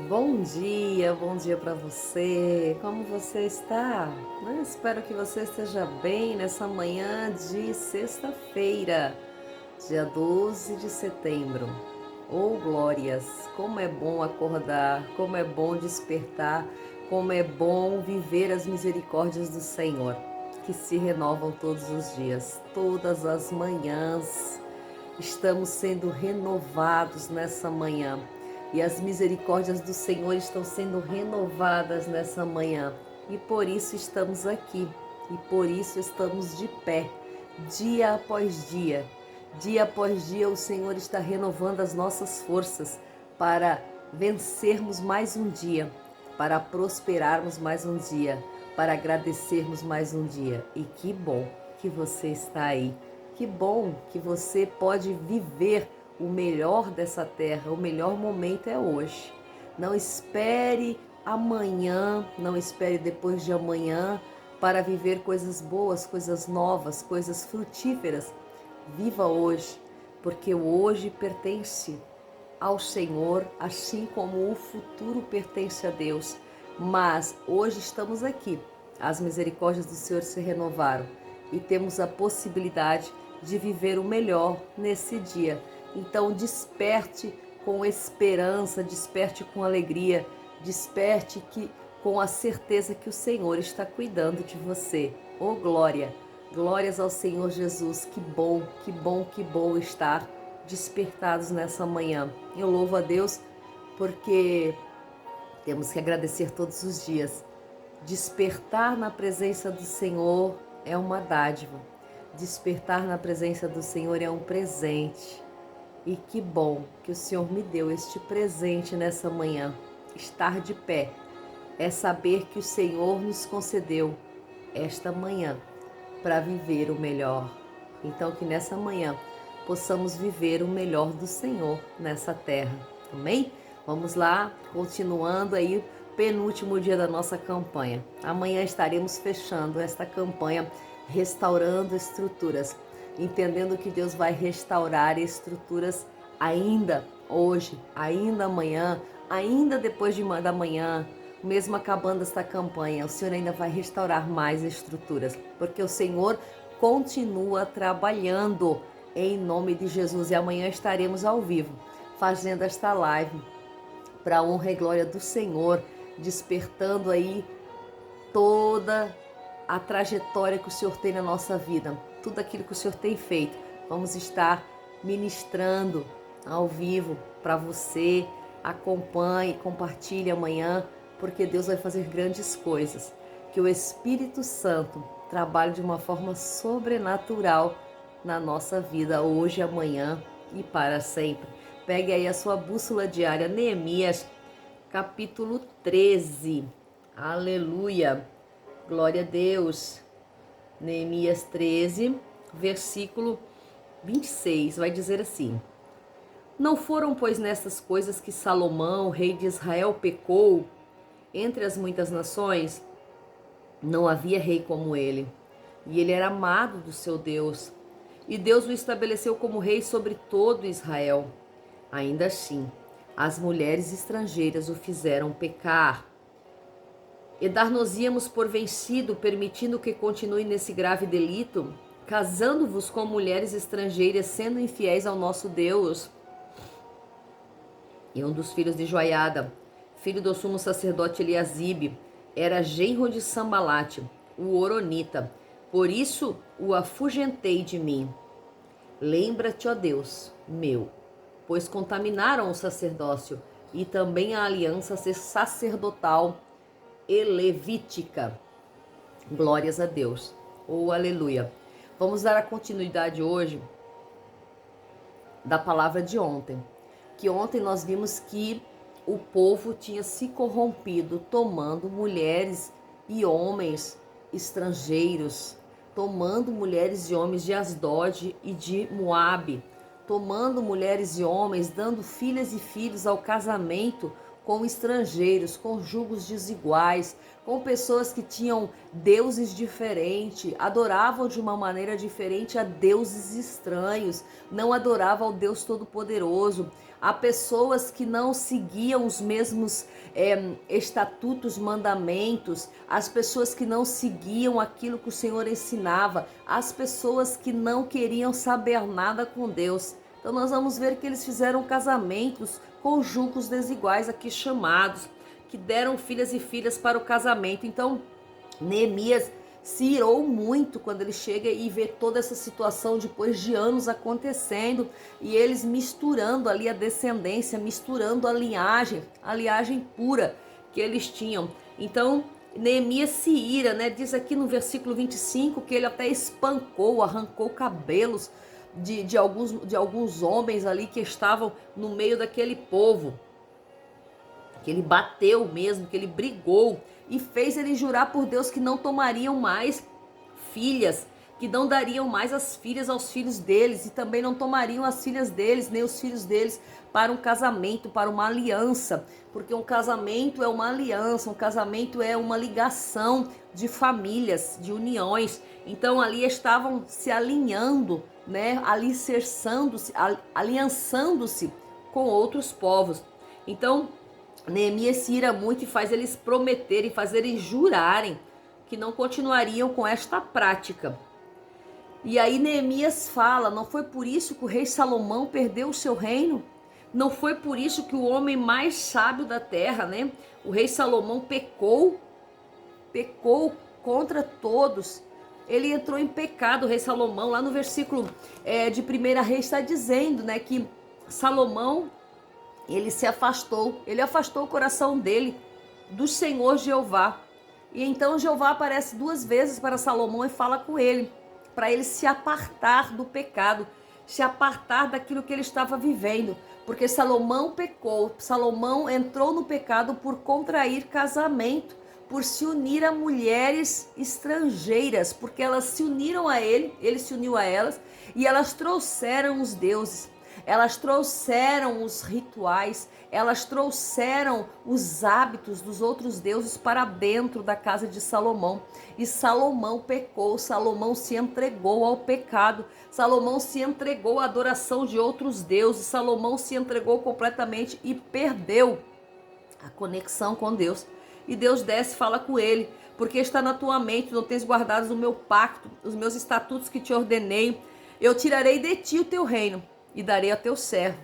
Bom dia para você. Como você está? Espero que você esteja bem nessa manhã de sexta-feira, dia 12 de setembro. Oh, glórias! Como é bom acordar, como é bom despertar, como é bom viver as misericórdias do Senhor, que se renovam todos os dias, todas as manhãs. Estamos sendo renovados nessa manhã e as misericórdias do Senhor estão sendo renovadas nessa manhã e por isso estamos aqui e por isso estamos de pé, dia após dia. Dia após dia, o Senhor está renovando as nossas forças para vencermos mais um dia, para prosperarmos mais um dia, para agradecermos mais um dia. E que bom que você está aí. Que bom que você pode viver o melhor dessa terra. O melhor momento é hoje. Não espere amanhã, não espere depois de amanhã para viver coisas boas, coisas novas, coisas frutíferas. Viva hoje, porque o hoje pertence ao Senhor, assim como o futuro pertence a Deus. Mas hoje estamos aqui, as misericórdias do Senhor se renovaram e temos a possibilidade de viver o melhor nesse dia. Então desperte com esperança, desperte com alegria, desperte com a certeza que o Senhor está cuidando de você. Oh glória! Glórias ao Senhor Jesus, que bom, que bom, que bom estar despertados nessa manhã. Eu louvo a Deus porque temos que agradecer todos os dias. Despertar na presença do Senhor é uma dádiva. Despertar na presença do Senhor é um presente. E que bom que o Senhor me deu este presente nessa manhã. Estar de pé é saber que o Senhor nos concedeu esta manhã para viver o melhor. Então que nessa manhã possamos viver o melhor do Senhor nessa terra. Amém? Vamos lá, continuando aí, penúltimo dia da nossa campanha. Amanhã estaremos fechando esta campanha, restaurando estruturas, entendendo que Deus vai restaurar estruturas ainda hoje, ainda amanhã, ainda depois da manhã, mesmo acabando esta campanha, o Senhor ainda vai restaurar mais estruturas, porque o Senhor continua trabalhando em nome de Jesus. E amanhã estaremos ao vivo, fazendo esta live para a honra e glória do Senhor, despertando aí toda a trajetória que o Senhor tem na nossa vida, tudo aquilo que o Senhor tem feito. Vamos estar ministrando ao vivo para você. Acompanhe, compartilhe amanhã, porque Deus vai fazer grandes coisas. Que o Espírito Santo trabalhe de uma forma sobrenatural na nossa vida, hoje, amanhã e para sempre. Pegue aí a sua bússola diária, Neemias, capítulo 13. Aleluia! Glória a Deus! Neemias 13, versículo 26, vai dizer assim: Não foram, pois, nestas coisas que Salomão, rei de Israel, pecou? Entre as muitas nações, não havia rei como ele, e ele era amado do seu Deus. E Deus o estabeleceu como rei sobre todo Israel. Ainda assim, as mulheres estrangeiras o fizeram pecar. E dar-nos-íamos por vencido, permitindo que continue nesse grave delito, casando-vos com mulheres estrangeiras, sendo infiéis ao nosso Deus. E um dos filhos de Joiada, filho do sumo sacerdote Eliasibe, era genro de Sambalate, o Oronita. Por isso o afugentei de mim. Lembra-te, ó Deus, meu, pois contaminaram o sacerdócio e também a aliança sacerdotal e levítica. Glórias a Deus. Oh, aleluia. Vamos dar a continuidade hoje da palavra de ontem. Que ontem nós vimos que o povo tinha se corrompido, tomando mulheres e homens estrangeiros, tomando mulheres e homens de Asdod e de Moabe, tomando mulheres e homens, dando filhas e filhos ao casamento com estrangeiros, com julgos desiguais, com pessoas que tinham deuses diferentes, adoravam de uma maneira diferente a deuses estranhos, não adoravam ao Deus Todo-Poderoso, há pessoas que não seguiam os mesmos estatutos, mandamentos, as pessoas que não seguiam aquilo que o Senhor ensinava, as pessoas que não queriam saber nada com Deus. Então nós vamos ver que eles fizeram casamentos com julgos desiguais aqui chamados, que deram filhas e filhas para o casamento. Então Neemias se irou muito quando ele chega e vê toda essa situação depois de anos acontecendo e eles misturando ali a descendência, misturando a linhagem pura que eles tinham. Então Neemias se ira, né? Diz aqui no versículo 25 que ele até espancou, arrancou cabelos de alguns homens ali que estavam no meio daquele povo, que ele bateu mesmo, que ele brigou e fez ele jurar por Deus que não tomariam mais filhas, que não dariam mais as filhas aos filhos deles e também não tomariam as filhas deles, nem os filhos deles para um casamento, para uma aliança, porque um casamento é uma aliança, um casamento é uma ligação de famílias, de uniões. Então ali estavam se alinhando, né, alicerçando-se, aliançando-se com outros povos. Então Neemias se ira muito e faz eles prometerem, fazerem jurarem que não continuariam com esta prática. E aí Neemias fala, não foi por isso que o rei Salomão perdeu o seu reino? Não foi por isso que o homem mais sábio da terra, né? O rei Salomão pecou contra todos. Ele entrou em pecado, o rei Salomão. Lá no versículo de 1 Reis está dizendo, né, que Salomão, ele se afastou, ele afastou o coração dele do Senhor Jeová. E então Jeová aparece 2 vezes para Salomão e fala com ele, para ele se apartar do pecado, se apartar daquilo que ele estava vivendo. Porque Salomão pecou, Salomão entrou no pecado por contrair casamento, por se unir a mulheres estrangeiras, porque elas se uniram a ele se uniu a elas, e elas trouxeram os deuses. Elas trouxeram os rituais, elas trouxeram os hábitos dos outros deuses para dentro da casa de Salomão. E Salomão pecou, Salomão se entregou ao pecado, Salomão se entregou à adoração de outros deuses, Salomão se entregou completamente e perdeu a conexão com Deus. E Deus desce e fala com ele, porque está na tua mente, não tens guardado o meu pacto, os meus estatutos que te ordenei, eu tirarei de ti o teu reino e darei a teu servo.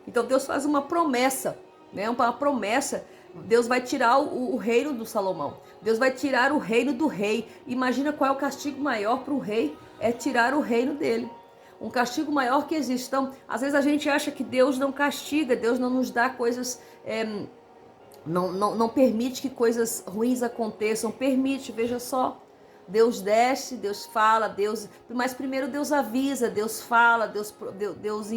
Então Deus faz uma promessa, né? Uma promessa. Deus vai tirar o reino do Salomão. Deus vai tirar o reino do rei. Imagina qual é o castigo maior para o rei? É tirar o reino dele. Um castigo maior que existe. Então, às vezes a gente acha que Deus não castiga, Deus não nos dá coisas, não permite que coisas ruins aconteçam. Permite, veja só. Deus desce, Deus fala, mas primeiro Deus avisa, Deus fala, Deus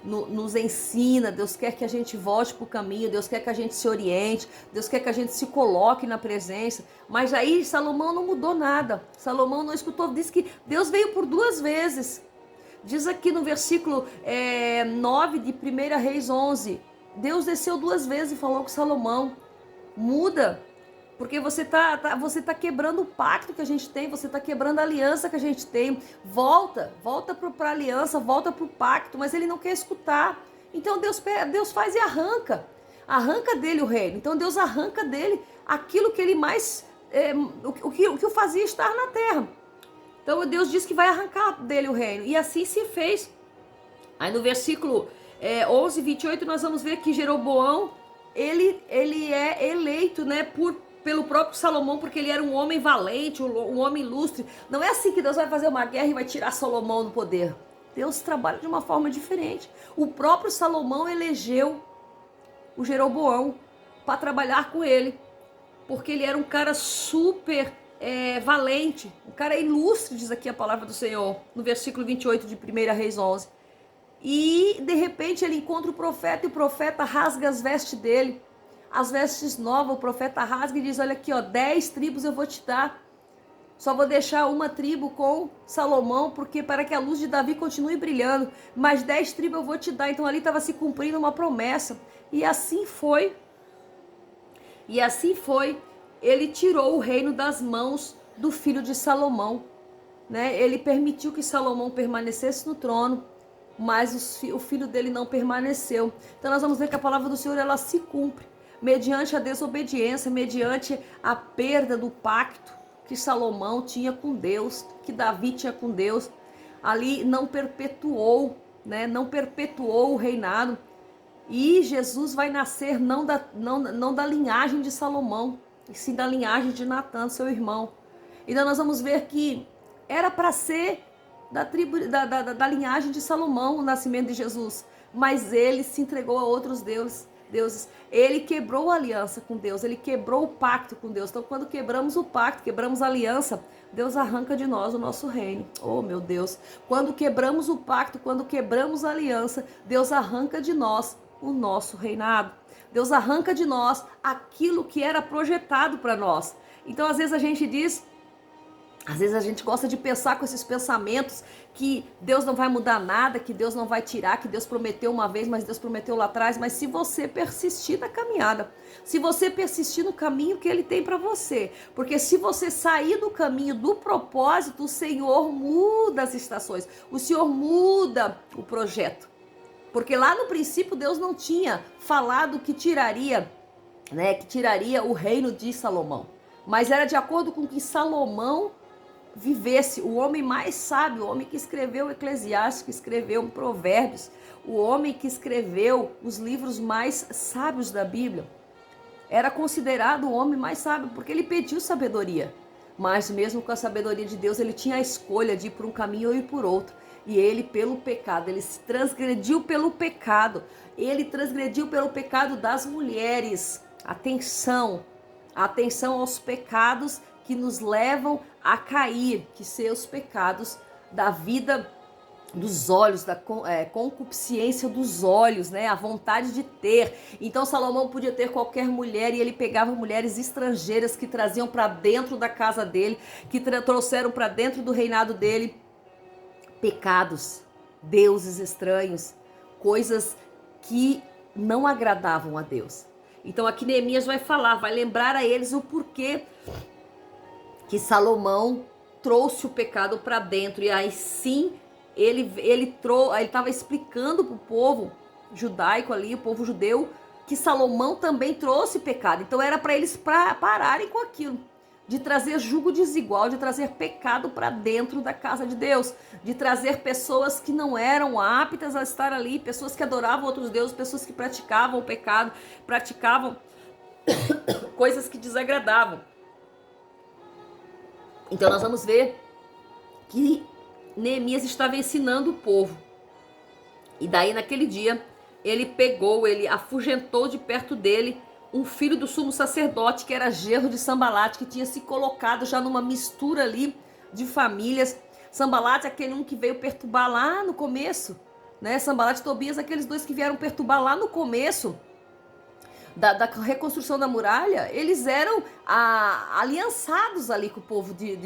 nos ensina, Deus quer que a gente volte para o caminho, Deus quer que a gente se oriente, Deus quer que a gente se coloque na presença. Mas aí Salomão não mudou nada, Salomão não escutou, diz que Deus veio por 2 vezes. Diz aqui no versículo 9 de 1 Reis 11, Deus desceu 2 vezes e falou com Salomão, muda. Porque você tá quebrando o pacto que a gente tem, você está quebrando a aliança que a gente tem. Volta para a aliança, volta para o pacto, mas ele não quer escutar. Então Deus faz e arranca dele o reino. Então Deus arranca dele aquilo que ele mais, o que o fazia estar na terra. Então Deus diz que vai arrancar dele o reino, e assim se fez. Aí no versículo 11, 28, nós vamos ver que Jeroboão, ele é eleito, né, pelo próprio Salomão, porque ele era um homem valente, um homem ilustre. Não é assim que Deus vai fazer uma guerra e vai tirar Salomão do poder. Deus trabalha de uma forma diferente. O próprio Salomão elegeu o Jeroboão para trabalhar com ele, porque ele era um cara super valente, um cara ilustre, diz aqui a palavra do Senhor, no versículo 28 de 1 Reis 11. E de repente ele encontra o profeta, e o profeta rasga as vestes dele, as vestes novas, o profeta rasga e diz, olha aqui, 10 tribos eu vou te dar, só vou deixar uma tribo com Salomão, porque para que a luz de Davi continue brilhando, mas 10 tribos eu vou te dar. Então ali estava se cumprindo uma promessa, e assim foi, ele tirou o reino das mãos do filho de Salomão, né? Ele permitiu que Salomão permanecesse no trono, mas o filho dele não permaneceu. Então nós vamos ver que a palavra do Senhor, ela se cumpre mediante a desobediência, mediante a perda do pacto que Salomão tinha com Deus, que Davi tinha com Deus. Ali não perpetuou, né? Não perpetuou o reinado. E Jesus vai nascer não da linhagem de Salomão, e sim da linhagem de Natã, seu irmão. Então nós vamos ver que era para ser da linhagem de Salomão o nascimento de Jesus, mas ele se entregou a outros deuses. Ele quebrou a aliança com Deus, ele quebrou o pacto com Deus. Então quando quebramos o pacto, quebramos a aliança, Deus arranca de nós o nosso reino. Oh meu Deus, quando quebramos o pacto, quando quebramos a aliança, Deus arranca de nós o nosso reinado. Deus arranca de nós aquilo que era projetado para nós. Então às vezes a gente gosta de pensar com esses pensamentos que Deus não vai mudar nada, que Deus não vai tirar, que Deus prometeu uma vez, mas Deus prometeu lá atrás. Mas se você persistir na caminhada, se você persistir no caminho que Ele tem para você, porque se você sair do caminho do propósito, o Senhor muda as estações, o Senhor muda o projeto. Porque lá no princípio Deus não tinha falado que tiraria o reino de Salomão. Mas era de acordo com que Salomão vivesse, o homem mais sábio, o homem que escreveu o Eclesiastes, que escreveu Provérbios, o homem que escreveu os livros mais sábios da Bíblia, era considerado o homem mais sábio, porque ele pediu sabedoria. Mas mesmo com a sabedoria de Deus, ele tinha a escolha de ir por um caminho ou ir por outro. E ele, pelo pecado, ele se transgrediu pelo pecado. Ele transgrediu pelo pecado das mulheres. Atenção aos pecados que nos levam a cair, que são os pecados da vida dos olhos, da concupiscência dos olhos, né? A vontade de ter. Então Salomão podia ter qualquer mulher e ele pegava mulheres estrangeiras que traziam para dentro da casa dele, que trouxeram para dentro do reinado dele pecados, deuses estranhos, coisas que não agradavam a Deus. Então aqui Neemias vai falar, vai lembrar a eles o porquê que Salomão trouxe o pecado para dentro. E aí sim, ele estava explicando para o povo judaico ali, o povo judeu, que Salomão também trouxe pecado. Então era para eles pararem com aquilo, de trazer jugo desigual, de trazer pecado para dentro da casa de Deus, de trazer pessoas que não eram aptas a estar ali, pessoas que adoravam outros deuses, pessoas que praticavam o pecado, praticavam coisas que desagradavam. Então nós vamos ver que Neemias estava ensinando o povo. E daí naquele dia, ele afugentou de perto dele um filho do sumo sacerdote, que era genro de Sambalate, que tinha se colocado já numa mistura ali de famílias. Sambalate, aquele um que veio perturbar lá no começo, né? Sambalate e Tobias, aqueles dois que vieram perturbar lá no começo da reconstrução da muralha, eles eram aliançados ali com o povo de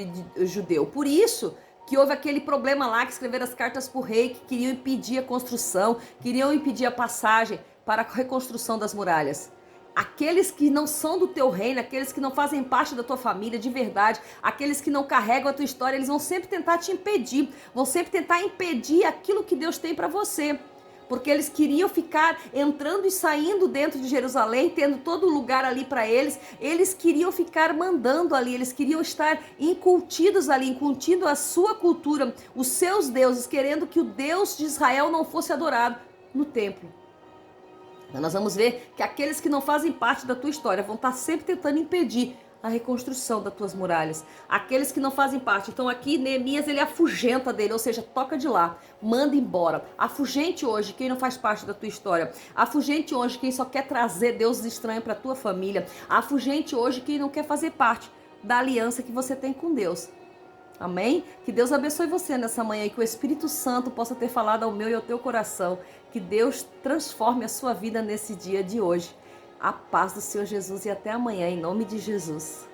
judeu. Por isso que houve aquele problema lá, que escreveram as cartas para o rei, que queriam impedir a construção, queriam impedir a passagem para a reconstrução das muralhas. Aqueles que não são do teu reino, aqueles que não fazem parte da tua família de verdade, aqueles que não carregam a tua história, eles vão sempre tentar te impedir, vão sempre tentar impedir aquilo que Deus tem para você. Porque eles queriam ficar entrando e saindo dentro de Jerusalém, tendo todo lugar ali para eles. Eles queriam ficar mandando ali, eles queriam estar incutidos ali, incutindo a sua cultura, os seus deuses, querendo que o Deus de Israel não fosse adorado no templo. Então nós vamos ver que aqueles que não fazem parte da tua história vão estar sempre tentando impedir a reconstrução das tuas muralhas. Aqueles que não fazem parte. Então aqui Neemias, ele afugenta dele, ou seja, toca de lá, manda embora. Afugente hoje quem não faz parte da tua história. Afugente hoje quem só quer trazer deuses estranhos para tua família. Afugente hoje quem não quer fazer parte da aliança que você tem com Deus. Amém? Que Deus abençoe você nessa manhã e que o Espírito Santo possa ter falado ao meu e ao teu coração. Que Deus transforme a sua vida nesse dia de hoje. A paz do Senhor Jesus e até amanhã, em nome de Jesus.